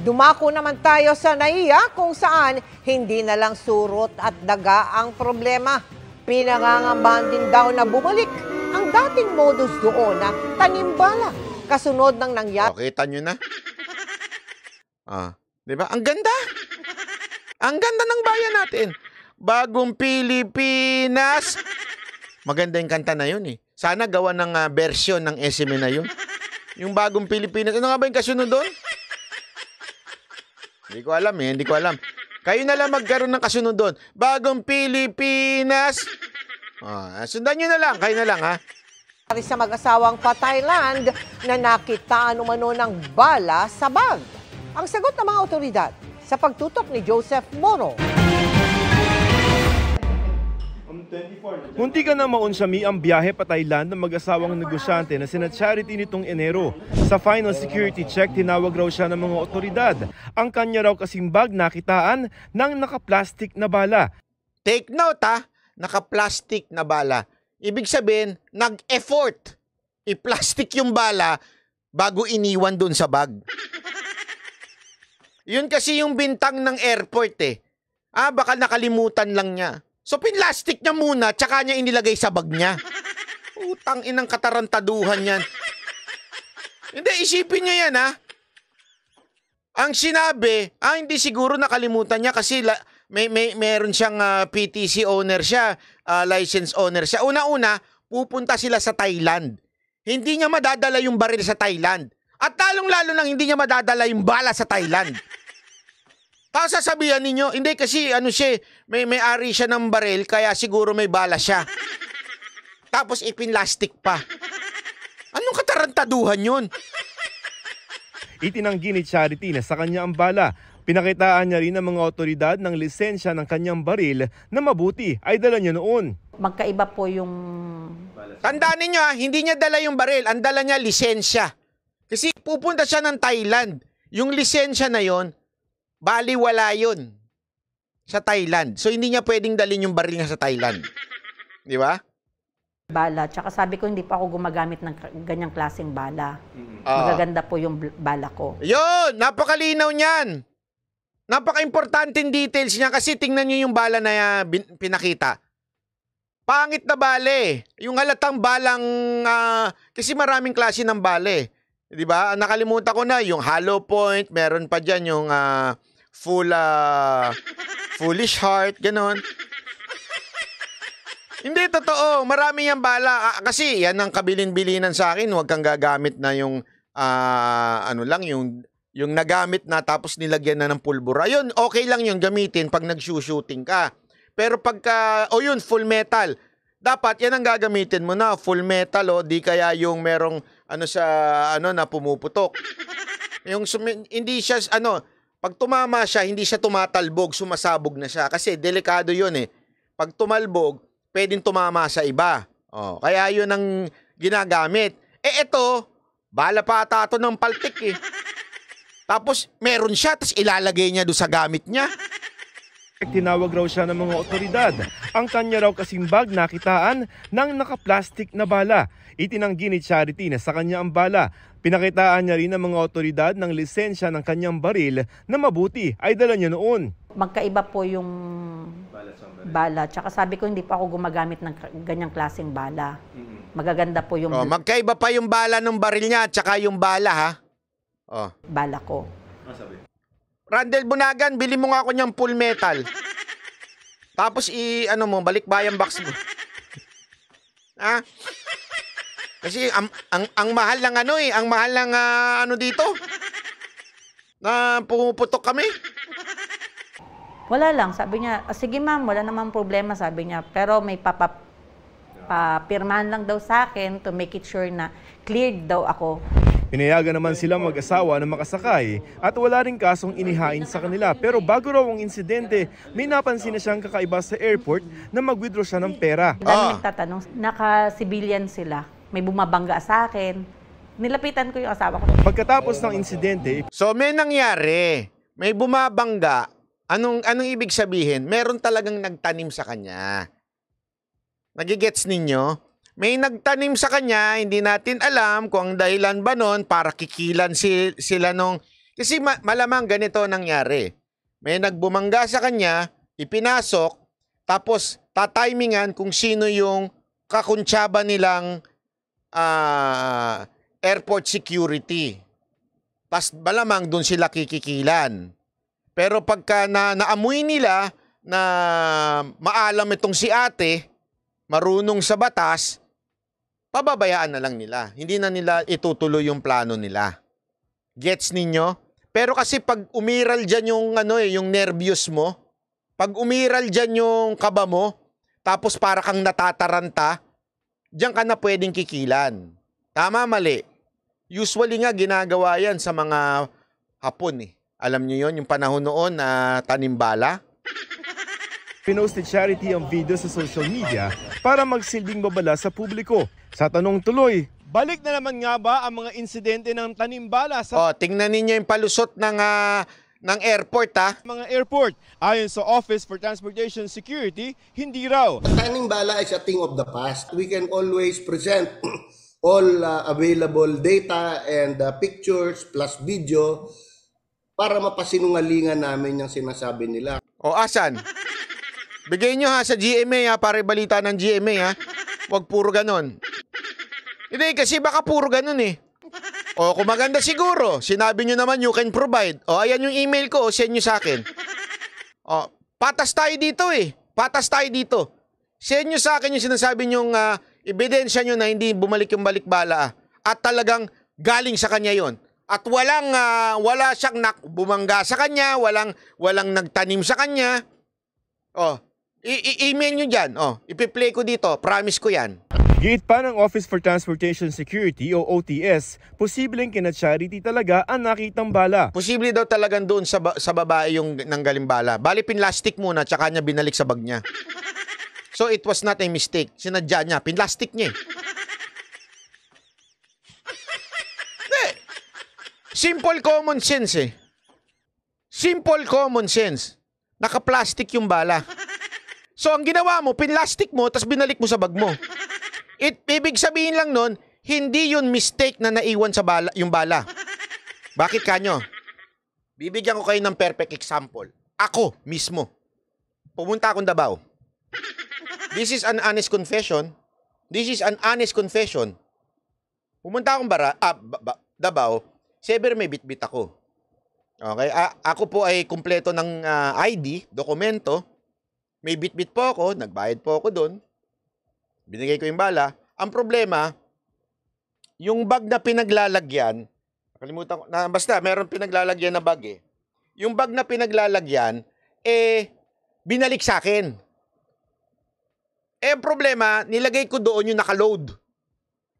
Dumako naman tayo sa NAIA kung saan hindi na lang surot at daga ang problema. Pinangangambahan din daw na bumalik ang dating modus doon na tanimbala kasunod ng nangyari. Kita nyo na? Di ba? Ang ganda. Ang ganda ng bayan natin. Bagong Pilipinas. Maganda yung kanta na yun eh. Sana gawa ng version ng SM na yun. Yung Bagong Pilipinas. Ano nga ba yung kasunod doon? Hindi ko alam eh. Hindi ko alam. Kayo na lang magkaroon ng kasunod doon. Bagong Pilipinas. Sundan nyo na lang. Kayo na lang ha. Sa mag-asawang pa-Thailand na nakitaan umano ng bala sa bag. Ang sagot ng mga otoridad sa pagtutok ni Joseph Moro. Munti ka na maunsami ang biyahe pa Thailand ng mag-asawang negosyante na sina Charity nitong Enero. Sa final security check, tinawag raw siya ng mga otoridad. Ang kanya raw kasing bag nakitaan ng naka-plastic na bala. Take note ha, naka-plastic na bala. Ibig sabihin, nag-effort. I-plastic yung bala bago iniwan dun sa bag. Yun kasi yung bintang ng airport eh. Baka nakalimutan lang niya. So, pinlastic niya muna, tsaka niya inilagay sa bag niya. Utang inang katarantaduhan yan. Hindi, isipin niya yan, ha? Ang sinabi, hindi siguro nakalimutan niya kasi meron siyang PTC owner siya, license owner siya. Una-una, pupunta sila sa Thailand. Hindi niya madadala yung baril sa Thailand. At lalong-lalo nang hindi niya madadala yung bala sa Thailand. Tapos sasabihan ninyo, hindi kasi may-ari siya ng baril kaya siguro may bala siya. Tapos ipinlastic pa. Anong katarantaduhan yun? Itinanggi ni Charity na sa kanya ang bala. Pinakitaan niya rin ng mga otoridad ng lisensya ng kanyang baril na mabuti ay dala niya noon. Magkaiba po yung... Tandaan ninyo hindi niya dala yung baril, ang dala niya lisensya. Kasi pupunta siya ng Thailand. Yung lisensya na yon, baliwala yun sa Thailand. So, hindi niya pwedeng dalhin yung baril niya sa Thailand. Di ba? Bala. Tsaka sabi ko, hindi pa ako gumagamit ng ganyang klaseng bala. Magaganda po yung bala ko. Yun! Napakalinaw niyan. Napaka-importanting details niya kasi tingnan niyo yung bala na pinakita. Pangit na bale. Yung halatang balang... kasi maraming klase ng bale. Di ba? Nakalimutan ko na yung hollow point. Meron pa dyan yung... foolish heart, ganon. Hindi, totoo. Marami yung bala. Kasi yan ang kabilin-bilinan sa akin. Huwag kang gagamit na yung, yung nagamit na tapos nilagyan na ng pulbura. Yun, okay lang yung gamitin pag nag-shooting ka. Pero pagka, yun, full metal. Dapat yan ang gagamitin mo na, full metal, di kaya yung merong, na pumuputok. Yung, hindi siya, pag tumama siya, hindi siya tumatalbog, sumasabog na siya. Kasi delikado yun eh. Pag tumalbog, pwedeng tumama sa iba. Kaya yun ang ginagamit. Ito, bala pa ata ito ng paltik eh. Tapos meron siya, tapos ilalagay niya doon sa gamit niya. Tinawag raw siya ng mga otoridad. Ang kanya raw kasing bag nakitaan ng naka-plastic na bala. Itinanggi ni Charity na sa kanya ang bala. Pinakitaan niya rin ng mga otoridad ng lisensya ng kanyang baril na mabuti ay dala niya noon. Magkaiba po yung bala. Tsaka sabi ko, hindi pa ako gumagamit ng ganyang klaseng bala. Magaganda po yung... magkaiba pa yung bala ng baril niya at saka yung bala ha. Bala ko. Randel Bunagan, bili mo nga ako niyang full metal. Tapos balikbayan box mo. Kasi ang mahal ng ang mahal ng dito. Na pumuputok kami. Wala lang, sabi niya, sige ma'am, wala namang problema, sabi niya. Pero may papirmahan lang daw sa akin to make it sure na cleared daw ako. Pinayagan naman silang mag-asawa na makasakay at wala rin kasong inihain sa kanila. Pero bago raw ang insidente, may napansin na siyang kakaiba sa airport na mag-withdraw siya ng pera. Dami nagtatanong, naka-civilian sila. May bumabangga sa akin. Nilapitan ko yung asawa ko. Pagkatapos ng insidente... So may nangyari, may bumabangga. Anong ibig sabihin? Meron talagang nagtanim sa kanya. Nagigets ninyo? May nagtanim sa kanya, hindi natin alam kung ang dahilan ba nun para kikilan sila nung Kasi malamang ganito nangyari. May nagbumangga sa kanya, ipinasok, tapos tatimingan kung sino yung kakuntsaba nilang airport security. Tapos malamang doon sila kikikilan. Pero pagka naamoy nila na maalam itong si ate, marunong sa batas, pababayaan na lang nila. Hindi na nila itutuloy yung plano nila. Gets ninyo? Pero kasi pag umiral dyan yung, yung nervyos mo, pag umiral dyan yung kaba mo, tapos para kang natataranta, dyan ka na pwedeng kikilan. Tama, mali. Usually nga ginagawa yan sa mga Hapon eh. Alam niyo yon yung panahon noon na tanimbala? Pinost ni Charity ang video sa social media para magsilbing babala sa publiko. Sa tanong tuloy, balik na naman nga ba ang mga insidente ng tanimbala sa Tingnan ninyo yung palusot ng airport mga airport? Ayon sa Office for Transportation Security, hindi raw. Tanimbala is a thing of the past. We can always present all available data and pictures plus video para mapasinungalingan namin yung sinasabi nila. Asan? Bigay nyo sa GMA para balita ng GMA Huwag puro ganon. Hindi, kasi baka puro ganon eh. Kung maganda siguro, sinabi nyo naman you can provide. Ayan yung email ko, send nyo sa akin. Patas tayo dito eh. Patas tayo dito. Send nyo sa akin yung sinasabi nyong ebidensya nyo na hindi bumalik yung balikbala. At talagang galing sa kanya yon. At wala siyang bumangga sa kanya, walang nagtanim sa kanya. I-email nyo dyan. Ipi-play ko dito. Promise ko yan. Giit pa ng Office for Transportation Security o OTS, posibleng kina Charity talaga ang nakitang bala. Posible daw talagang doon sa babae yung nanggaling bala. Bali pinlastic muna, tsaka niya binalik sa bag niya. So it was not a mistake. Sinadya niya. Pinlastic niya. Simple common sense eh. Simple common sense. Naka-plastic yung bala. So ang ginawa mo, pinlastic mo, tapos binalik mo sa bag mo. Ibig sabihin lang nun, hindi yun mistake na naiwan sa bala, yung bala. Bakit kanyo? Bibigyan ko kayo ng perfect example. Ako mismo. Pumunta akong Davao. This is an honest confession. Pumunta akong Davao. Sever may bitbit ako. Okay? Ako po ay kumpleto ng ID, dokumento. May bitbit po ako, nagbayad po ako doon. Binigay ko yung bala. Ang problema, yung bag na pinaglalagyan, nakalimutan ko, basta meron pinaglalagyan na bag eh. Yung bag na pinaglalagyan, binalik sa akin. Ang problema, nilagay ko doon yung nakaload.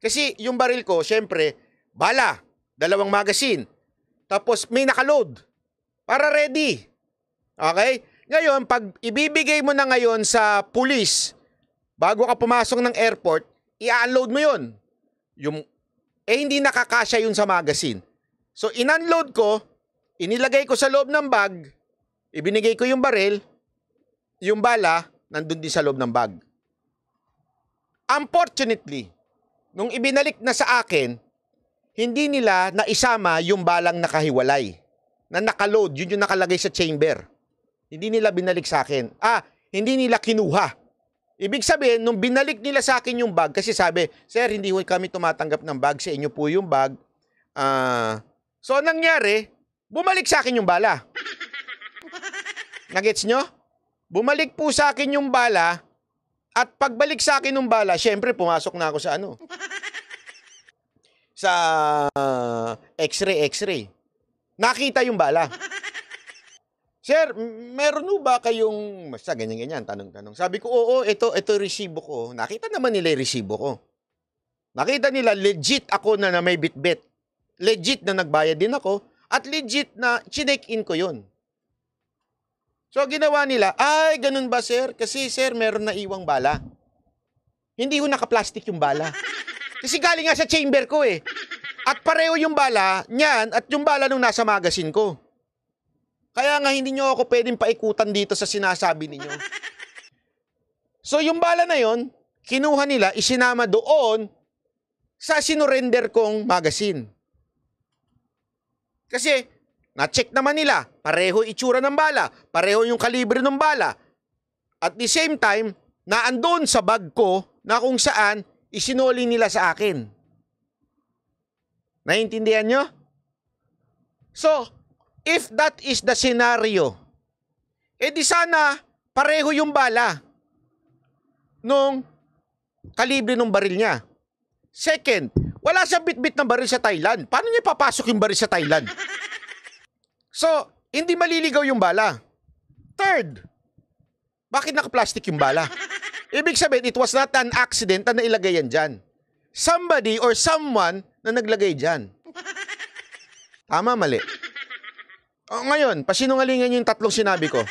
Kasi yung baril ko, syempre, bala, 2 magazine. Tapos may nakaload. Para ready. Okay? Ngayon, pag ibibigay mo na ngayon sa pulis, bago ka pumasok ng airport, i-unload mo yun. Hindi nakakasya yun sa magazine. So, in-unload ko, inilagay ko sa loob ng bag, ibinigay ko yung baril, yung bala, nandun din sa loob ng bag. Unfortunately, nung ibinalik na sa akin, hindi nila naisama yung balang nakahiwalay. Na nakaload, yun yung nakalagay sa chamber. Hindi nila binalik sa akin. Hindi nila kinuha. Ibig sabihin, nung binalik nila sa akin yung bag, kasi sabi, sir, hindi kami tumatanggap ng bag, sa inyo po yung bag. So, nangyari, bumalik sa akin yung bala. Nagets nyo? Bumalik po sa akin yung bala, at pagbalik sa akin yung bala, syempre, pumasok na ako sa sa x-ray. Nakita yung bala. Sir, meron ba kayong, basta ganyan-ganyan, tanong-tanong. Sabi ko, oo, ito resibo ko. Nakita naman nila yung resibo ko. Nakita nila, legit ako na may bitbit. Legit na nagbayad din ako. At legit na chinek-in ko yun. So, ginawa nila, ganun ba, sir? Kasi, sir, meron na iwang bala. Hindi ko naka-plastic yung bala. Kasi galing nga sa chamber ko eh. At pareho yung bala niyan at yung bala nung nasa magazine ko. Kaya nga hindi nyo ako pwedeng paikutan dito sa sinasabi ninyo. So yung bala na yon, kinuha nila, isinama doon sa sinurrender kong magazine. Kasi Na-check naman nila, pareho itsura ng bala, pareho yung kalibre ng bala. At the same time, naandun sa bag ko na kung saan isinoli nila sa akin. Naiintindihan nyo? So, if that is the scenario, di sana pareho yung bala nung kalibre ng baril niya. Second, wala siyang bitbit ng baril sa Thailand. Paano niya papasok yung baril sa Thailand? So, hindi maliligaw yung bala. Third, bakit naka-plastic yung bala? Ibig sabihin, it was not an accident na nailagay yan dyan. Somebody or someone na naglagay dyan. Tama, mali. O, ngayon, pasinungalingan yung tatlong sinabi ko.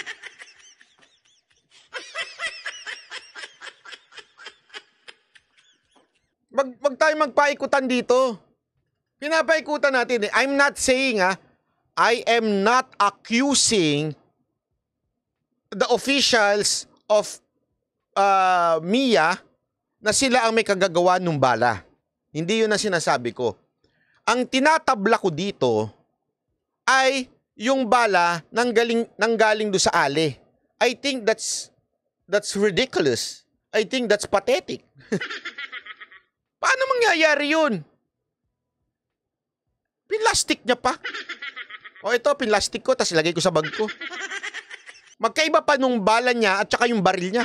Wag tayo magpaikutan dito. Pinapaikutan natin. I'm not saying, I am not accusing the officials of MIA na sila ang may kagagawa ng bala. Hindi yun ang sinasabi ko. Ang tinatabla ko dito ay yung bala nanggaling do sa ali. I think that's ridiculous. I think that's pathetic. Paano mangyayari yun? Pinlastik niya pa. O ito, pinlastik ko, tapos ilagay ko sa bag ko. Magkaiba pa nung bala niya at saka yung baril niya.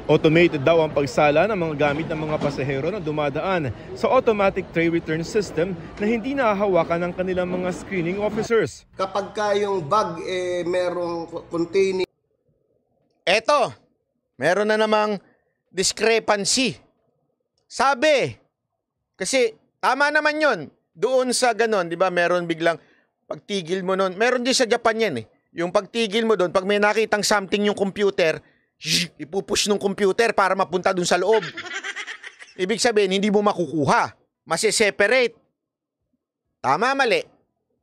Automated daw ang pagsala ng mga gamit ng mga pasahero na dumadaan sa automatic tray return system na hindi nahahawakan ng kanilang mga screening officers. Kapag ka yung bag merong containing Eto, meron na namang discrepancy. Sabi, kasi tama naman yon. Doon sa ganon, di ba, meron biglang pagtigil mo nun. Meron din sa Japan yan eh. Yung pagtigil mo doon, pag may nakitang something yung computer, ipupush ng computer para mapunta doon sa loob. Ibig sabihin, hindi mo makukuha. Masi-separate. Tama, mali.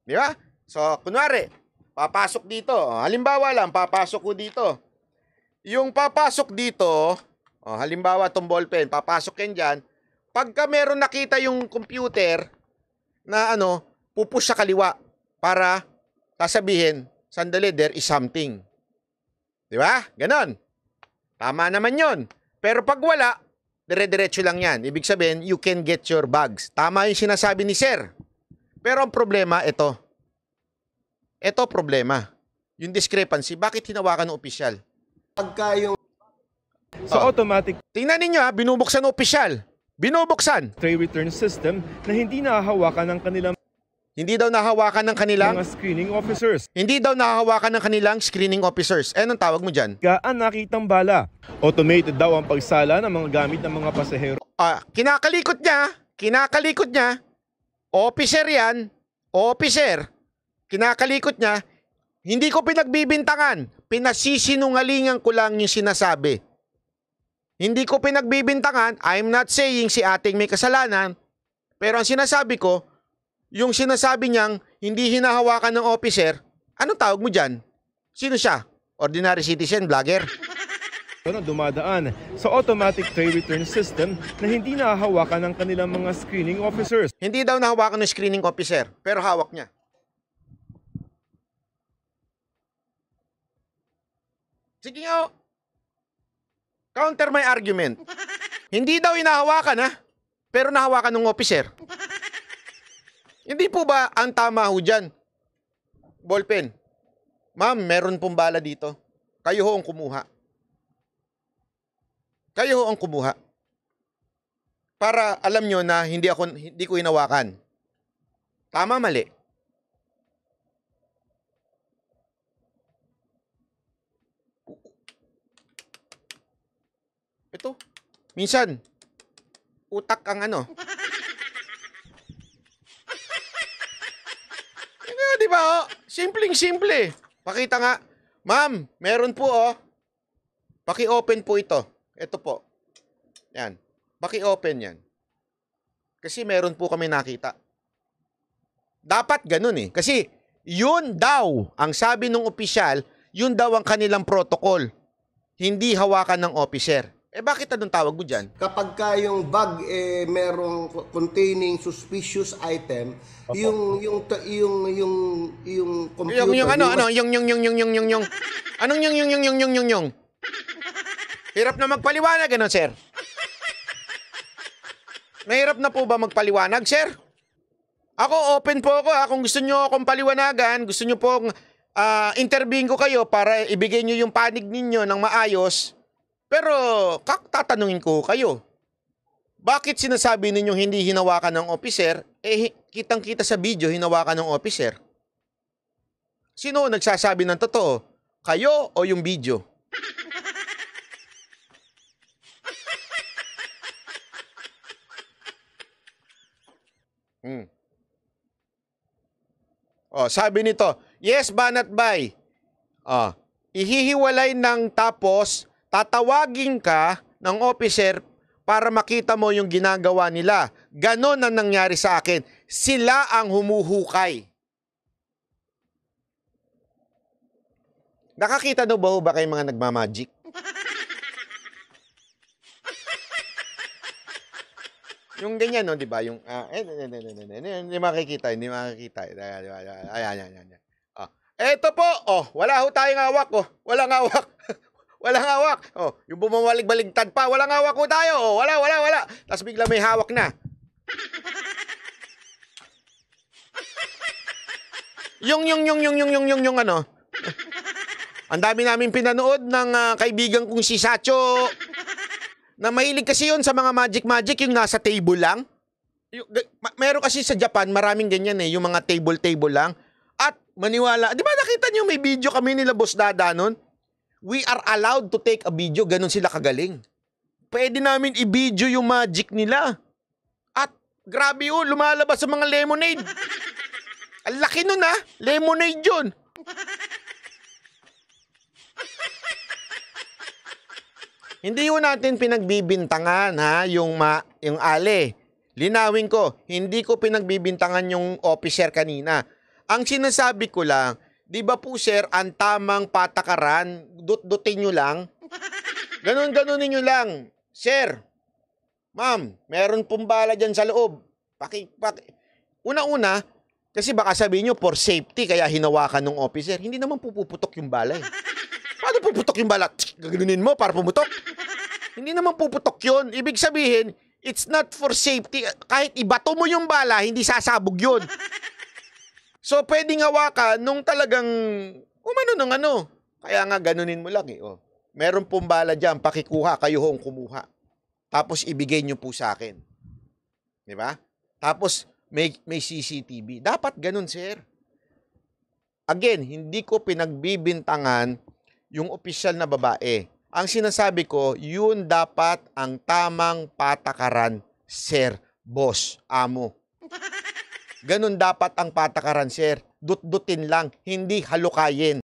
Di ba? So, kunwari, papasok dito. Halimbawa lang, papasok ko dito. Yung papasok dito, halimbawa itong ballpen, papasok yan dyan. Pagka meron nakita yung computer na pupush sa kaliwa para sasabihin, sandali, there is something. Di ba? Ganon. Tama naman yon. Pero pag wala, dire-diretso lang yan. Ibig sabihin, you can get your bags. Tama yung sinasabi ni Sir. Pero ang problema, ito. Ito problema. Yung discrepancy, bakit hinawakan ng opisyal? pagka yung Sa automatic Tingnan ninyo binubuksan ng opisyal. Binubuksan. tray return system na hindi nahahawakan ng kanilang Hindi daw nahawakan ng kanilang mga screening officers. Hindi daw nahahawakan ng kanilang screening officers. Anong tawag mo dyan? Gaan nakitang bala. Automated daw ang pagsala ng mga gamit ng mga pasahero. Kinakalikot niya. Officer yan. Officer. Kinakalikot niya. Hindi ko pinagbibintangan. Pinasisinungalingan ko lang yung sinasabi. Hindi ko pinagbibintangan. I'm not saying si ating may kasalanan. Pero ang sinasabi ko, yung sinasabi niyang hindi hinahawakan ng officer, anong tawag mo dyan? Sino siya? Ordinary citizen, vlogger? Na dumadaan sa automatic tray return system na hindi nahahawakan ng kanilang mga screening officers. Hindi daw nahawakan ng screening officer, pero hawak niya. Sige nga, counter my argument. Hindi daw inahawakan pero nahawakan ng officer. Hindi po ba ang tama ho dyan? Ballpen. Ma'am, meron pong bala dito. Kayo ho ang kumuha. Kayo ho ang kumuha. Para alam nyo na hindi ko hinawakan. Tama, mali. Ito. Minsan, utak ang Di ba? Simpleng-simple. Pakita nga. Ma'am, meron po Paki-open po ito. Ito po. Yan. Paki-open yan. Kasi meron po kami nakita. Dapat ganun Kasi yun daw, ang sabi ng opisyal, yun daw ang kanilang protocol. Hindi hawakan ng officer. bakit anong tawag mo dyan? Kapag ka yung bag merong containing suspicious item, yung computer Yung ano, yung. Anong yung. Hirap na magpaliwanag, ano, sir? Mahirap na po ba magpaliwanag, sir? Ako, open po ako. Kung gusto nyo akong paliwanagan, gusto nyo pong interviewin ko kayo para ibigay nyo yung panig ninyo ng maayos. Pero, tatanungin ko kayo. Bakit sinasabi ninyong hindi hinawakan ng officer? Kitang-kita sa video, hinawakan ng officer. Sino nagsasabi ng totoo? Kayo o yung video? Sabi nito, yes, banat bay. Ihihiwalay ng tapos, tatawagin ka ng officer para makita mo yung ginagawa nila. Ganon ang nangyari sa akin. Sila ang humuhukay. Nakakita na ba kayo mga nagmamagic? Yung ganyan, no, di ba? Yung, hindi makikita. Ayan. Eto po, wala ho tayong hawak, Walang hawak. Walang hawak. Yung bumawalig-baligtad pa, walang hawak ko tayo. Wala. Tapos bigla may hawak na. Yung ano. Ang dami namin pinanood ng kaibigan kong si Sacho. Na mahilig kasi yun sa mga magic yung nasa table lang. Meron kasi sa Japan, maraming ganyan yung mga table lang. At maniwala, di ba nakita niyo may video kami nila Boss Dada nun? We are allowed to take a video, ganun sila kagaling. Pwede namin i-video yung magic nila. At grabe lumalabas sa mga lemonade. Ang laki nun lemonade yun. Hindi natin pinagbibintangan yung ale. Linawin ko, hindi ko pinagbibintangan yung officer kanina. Ang sinasabi ko lang, di ba po sir, ang tamang patakaran, dut-dutin nyo lang. Ganon-ganonin nyo lang. Sir, ma'am, meron pong bala dyan sa loob. Una-una, kasi baka sabihin nyo, for safety, kaya hinawakan ng officer. Hindi naman pupuputok yung bala Paano puputok yung bala? Gaganunin mo para pumutok? Hindi naman puputok yun. Ibig sabihin, it's not for safety. Kahit ibato mo yung bala, hindi sasabog yun. So, pwedeng hawakan nung talagang umano ng ano. Kaya nga, ganunin mo lang Meron pong bala dyan, pakikuha, kayo hong kumuha. Tapos, ibigay nyo po sa akin. Di ba? Tapos, may CCTV. Dapat ganun, sir. Again, hindi ko pinagbibintangan yung opisyal na babae. Ang sinasabi ko, yun dapat ang tamang patakaran, sir, boss, amo. Ganun dapat ang patakaran, sir. Dut-dutin lang, hindi halukayin.